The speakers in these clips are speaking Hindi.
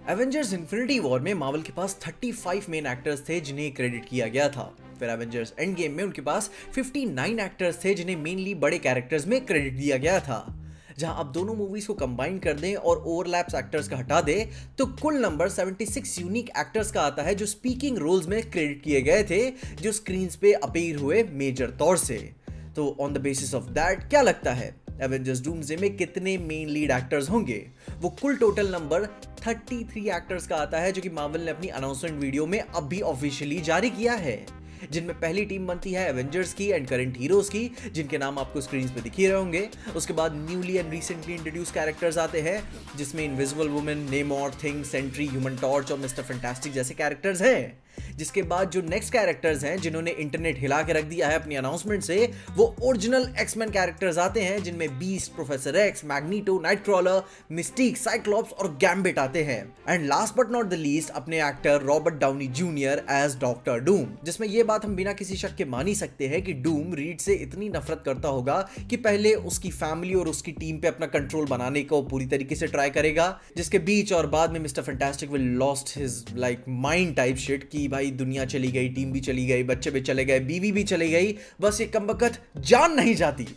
एवेंजर्स इन्फिनिटी वॉर में मार्वल के पास 35 मेन एक्टर्स थे जिन्हें क्रेडिट किया गया था। फिर एवेंजर्स एंड गेम में उनके पास 59 एक्टर्स थे जिन्हें मेनली बड़े कैरेक्टर्स में क्रेडिट दिया गया था। जहां आप दोनों मूवीज को कंबाइन कर दें और ओवरलैप्स एक्टर्स का हटा दें तो कुल नंबर 76 यूनिक एक्टर्स का आता है जो स्पीकिंग रोल्स में क्रेडिट किए गए थे, जो स्क्रीन पे अपीयर हुए मेजर तौर से। तो on the basis of that क्या लगता है एवेंजर्स डूम्सडे में कितने मेन लीड एक्टर्स होंगे? वो कुल टोटल नंबर 33 एक्टर्स का आता है जो कि मार्वल ने अपनी अनाउंसमेंट वीडियो में अब भी ऑफिशियली जारी किया है, जिनमें पहली टीम बनती है एवेंजर्स की एंड करंट हीरोज की, जिनके नाम आपको स्क्रीन पे दिख ही रहे होंगे। उसके बाद newly and recently introduce characters आते हैं जिसमें Invisible Woman, Namor, Thing, Sentry, Human Torch और मिस्टर फैंटास्टिक जैसे कैरेक्टर्स हैं। जिसके बाद जो नेक्स्ट कैरेक्टर्स हैं जिन्होंने इंटरनेट हिला के रख दिया है अपनी अनाउंसमेंट से, वो ओरिजिनल एक्समैन कैरेक्टर्स आते हैं जिनमें Beast, professor X, Magneto, Nightcrawler, Mystique, Cyclops और गैम्बिट आते हैं। And last but not the least अपने actor Robert Downey junior as doctor Doom, जिसमें ये बात हम बिना किसी शक के मान ही सकते हैं कि डूम रीड से इतनी नफरत करता होगा कि पहले उसकी फैमिली और उसकी टीम पे अपना कंट्रोल बनाने को पूरी तरीके से ट्राई करेगा, जिसके बीच और बाद में mister fantastic will lost his like mind type shit कि भाई दुनिया चली गई, टीम भी चली गई, बच्चे भी चले गए, बीवी भी चली गई, बस ये कमबख्त जान नहीं जाती।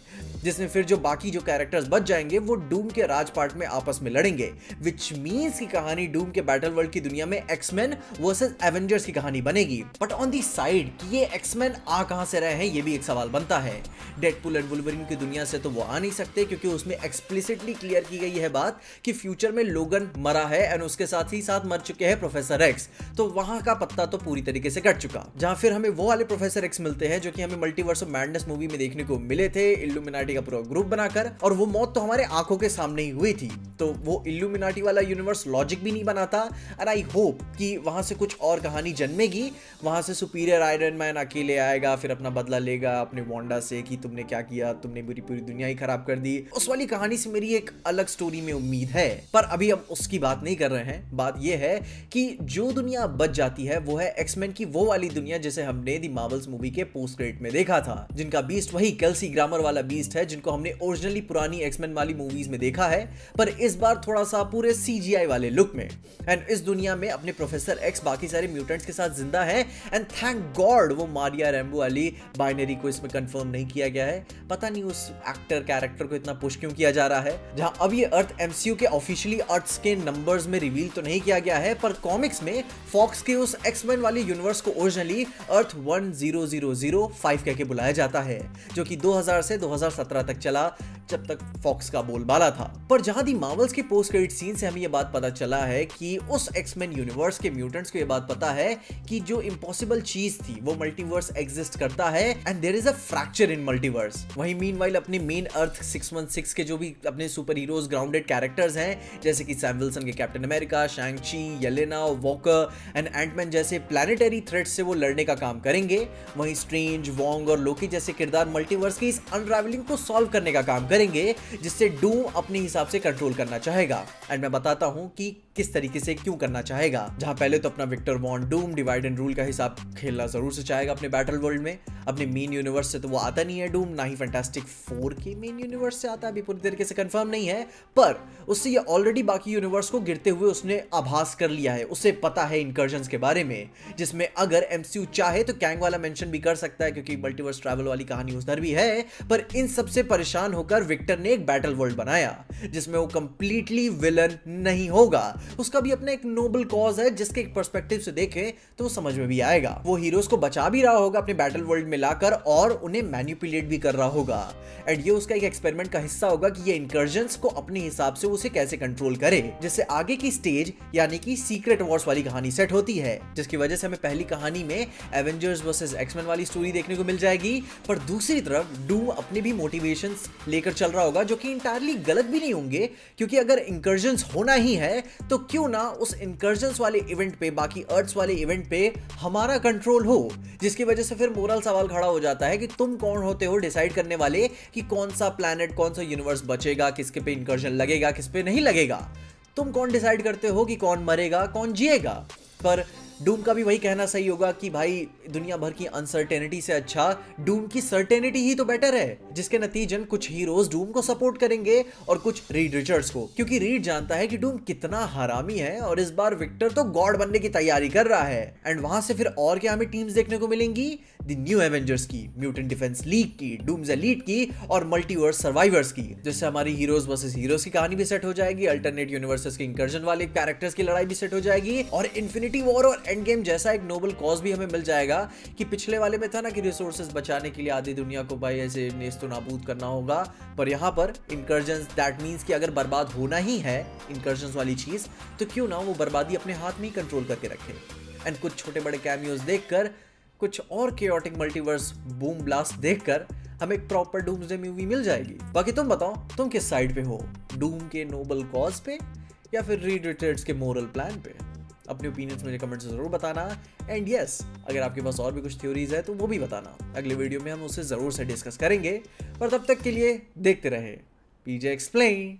जिसमें फिर जो बाकी जो कैरेक्टर्स बच जाएंगे वो डूम के राजपाट में आपस में लड़ेंगे, विच मीन्स की कहानी डूम के बैटल वर्ल्ड की दुनिया में एक्समैन वर्सेस एवेंजर्स की कहानी बनेगी। बट ऑन दी साइड कि ये एक्समैन आ कहां से रहे हैं ये भी एक सवाल बनता है। डेडपूल एंड वुल्वरीन की दुनिया से तो वो आ नहीं सकते क्योंकि उसमें एक्सप्लिसिटली क्लियर की गई है बात कि फ्यूचर में लोगन मरा है एंड उसके साथ ही साथ मर चुके हैं प्रोफेसर एक्स, तो वहां का पत्ता तो पूरी तरीके से कट चुका। जहां फिर हमें वो वाले प्रोफेसर एक्स मिलते हैं जो कि हमें मल्टीवर्स ऑफ मैडनेस मूवी में देखने को मिले थे, इल्यूमिनाटी का पूरा ग्रुप बनाकर, और वो मौत तो हमारे आंखों के सामने ही हुई थी। तो वो इल्यूमिनाटी वाला यूनिवर्स लॉजिक भी नहीं बनाता और आई होप कि वहां से कुछ और कहानी जन्मेगी, वहां से सुपीरियर आयरन मैन अकेले आएगा, फिर अपना बदला लेगा अपने वांडा से कि तुमने क्या किया, तुमने पूरी पूरी दुनिया ही खराब कर दी। उस वाली कहानी से मेरी एक अलग स्टोरी में उम्मीद है, पर अभी हम उसकी बात नहीं कर रहे हैं। बात यह है कि जो दुनिया बच जाती है वो है एक्समैन की वो वाली दुनिया जिसे हमने दी मार्वल्स मूवी के पोस्ट क्रेडिट में देखा था, जिनका बीस्ट वही केल्सी ग्रामर वाला बीस्ट है जिनको हमने ओरिजिनली पुरानी एक्समैन वाली मूवीज में देखा है, पर इस बार थोड़ा सा पूरे सीजीआई वाले लुक में। एंड इस दुनिया में अपने प्रोफेसर एक्स बाकी सारे म्यूटेंट्स के साथ जिंदा है एंड थैंक गॉड वो मारिया रैम्बो वाली बाइनरी को इसमें कंफर्म नहीं किया गया है। पता नहीं उस एक्टर कैरेक्टर को इतना पुश क्यों किया जा रहा है। जहां अब ये अर्थ एमसीयू के ऑफिशियली अर्थ्स के नंबर्स में रिवील तो नहीं किया गया है, पर कॉमिक्स में फॉक्स के उस एक्समैन वाले यूनिवर्स को ओरिजिनली अर्थ 10005 कह के बुलाया जाता है, जो कि 2000 से 2017 तक चला, जब तक फॉक्स का बोलबाला था। पर जहां दी मार्वल्स के पोस्ट क्रेडिट सीन से हमें यह बात पता चला है कि उस एक्समैन यूनिवर्स के म्यूटेंट्स को यह बात पता है कि जो इम्पॉसिबल चीज थी वो मल्टीवर्स एग्जिस्ट करता है and there is a fracture in multiverse. वहीं मीनवाइल अपने मेन अर्थ 616 के जो भी अपने सुपर हीरोज ग्राउंडेड कैरेक्टर्स हैं जैसे कि सैम विल्सन के Captain America, Shang-Chi, Yelena, Walker and Ant-Man जैसे प्लैनेटरी थ्रेट्स से वो लड़ने का काम करेंगे। वहीं स्ट्रेंज, वोंग और लोकी जैसे किरदार मल्टीवर्स की इस अनरावलिंग को सॉल्व करने का काम करेंगे, जिससे डूम अपने हिसाब से कंट्रोल करना चाहेगा। एंड मैं बताता हूं कि किस तरीके से क्यों करना चाहेगा। जहां पहले तो अपना Victor von Doom divide and rule का हिसाब खेलना जरूर से चाहेगा अपने बैटल वर्ल्ड में। अपने मेन यूनिवर्स से तो वो आता नहीं है डूम, ना ही फैंटास्टिक 4 के मेन यूनिवर्स से आता है, अभी पूरी तरीके से कंफर्म नहीं है, पर उससे ये ऑलरेडी बाकी यूनिवर्स को गिरते हुए उसने आभास कर लिया है, उसे पता है इनकर्जन्स के बारे में, जिसमें अगर एमसीयू चाहे तो कैंग वाला मेंशन भी कर सकता है क्योंकि मल्टीवर्स ट्रैवल वाली कहानी उधर भी है। पर इन सबसे परेशान होकर विक्टर ने एक बैटल वर्ल्ड बनाया जिसमें वो कंप्लीटली विलन नहीं होगा। उसका भी अपना एक नोबल कॉज है जिसके एक पर्सपेक्टिव से देखें तो समझ में भी आएगा। वो हीरोज को बचा भी रहा होगा अपने बैटल वर्ल्ड में लाकर और उन्हें मैनिपुलेट भी कर रहा होगा। एंड ये उसका एक एक्सपेरिमेंट का हिस्सा होगा कि ये इनकर्जन्स को अपने हिसाब से उसे कैसे कंट्रोल करे, जिससे आगे की स्टेज यानी कि सीक्रेट वॉर्स वाली कहानी सेट होती है, जिसकी वजह से हमें पहली कहानी में एवेंजर्स वर्सेस एक्समैन वाली स्टोरी देखने को मिल जाएगी। पर दूसरी तरफ डूम अपने भी मोटिवेशंस लेकर चल रहा होगा जो कि इंटायरली गलत भी नहीं होंगे, क्योंकि अगर इंकर्जन्स होना ही है तो क्यों ना उस इंकर्जन्स वाले इवेंट पे, बाकी अर्थ्स वाले इवेंट पे हमारा कंट्रोल हो, जिसकी वजह से फिर मोरल सवाल खड़ा हो जाता है कि तुम कौन होते हो डिसाइड करने वाले कि कौन सा प्लैनेट, कौन सा यूनिवर्स बचेगा, किसके पे इंकर्जन लगेगा, किस पे नहीं लगेगा। तुम कौन डिसाइड करते हो कि कौन मरेगा, कौन जिएगा। पर डूम का भी वही कहना सही होगा कि भाई दुनिया भर की अनसर्टेनिटी से अच्छा डूम की सर्टेनिटी ही तो बेटर है, जिसके नतीजन कुछ हीरोज डूम को सपोर्ट करेंगे और कुछ रीड रिचर्ड्स को, क्योंकि रीड जानता है कि डूम कितना हरामी है और इस बार विक्टर तो गॉड बनने की तैयारी कर रहा है। एंड वहां से फिर और क्या हमें टीम्स देखने को मिलेंगी, द न्यू एवेंजर्स की, म्यूटेंट डिफेंस लीग की, डूम्स एलीट की और मल्टीवर्स सर्वाइवर्स की, जिससे हमारी हीरोज वर्सेस हीरोज की कहानी भी सेट हो जाएगी, अल्टरनेट यूनिवर्सेस के इंकर्जन वाले कैरेक्टर्स की लड़ाई भी सेट हो जाएगी और इन्फिनिटी वॉर और एंड गेम जैसा एक नोबल कॉज भी हमें मिल जाएगा कि पिछले वाले में था ना कि रिसोर्सेज बचाने के लिए आधी दुनिया को भाई ऐसे नेस्तो नाबूद करना होगा, पर यहाँ पर इंकर्जन, दैट मींस कि अगर बर्बाद होना ही है इंकर्जन वाली चीज, तो क्यों ना वो बर्बादी अपने हाथ में ही कंट्रोल करके रखे। एंड कुछ छोटे बड़े कैमियोज देखकर, कुछ और केओटिक मल्टीवर्स बूम ब्लास्ट देखकर हमें एक प्रॉपर डूम्सडे मूवी मिल जाएगी। बाकी तुम बताओ, तुम किस साइड पे हो, डूम के नोबल कॉज पे या फिर रीड रिचर्ड्स के मोरल प्लान पे? अपने ओपिनियंस मुझे कमेंट्स जरूर बताना। एंड यस, अगर आपके पास और भी कुछ थ्योरीज है तो वो भी बताना, अगले वीडियो में हम उससे जरूर से डिस्कस करेंगे। पर तब तक के लिए देखते रहे पीजे एक्सप्लेन।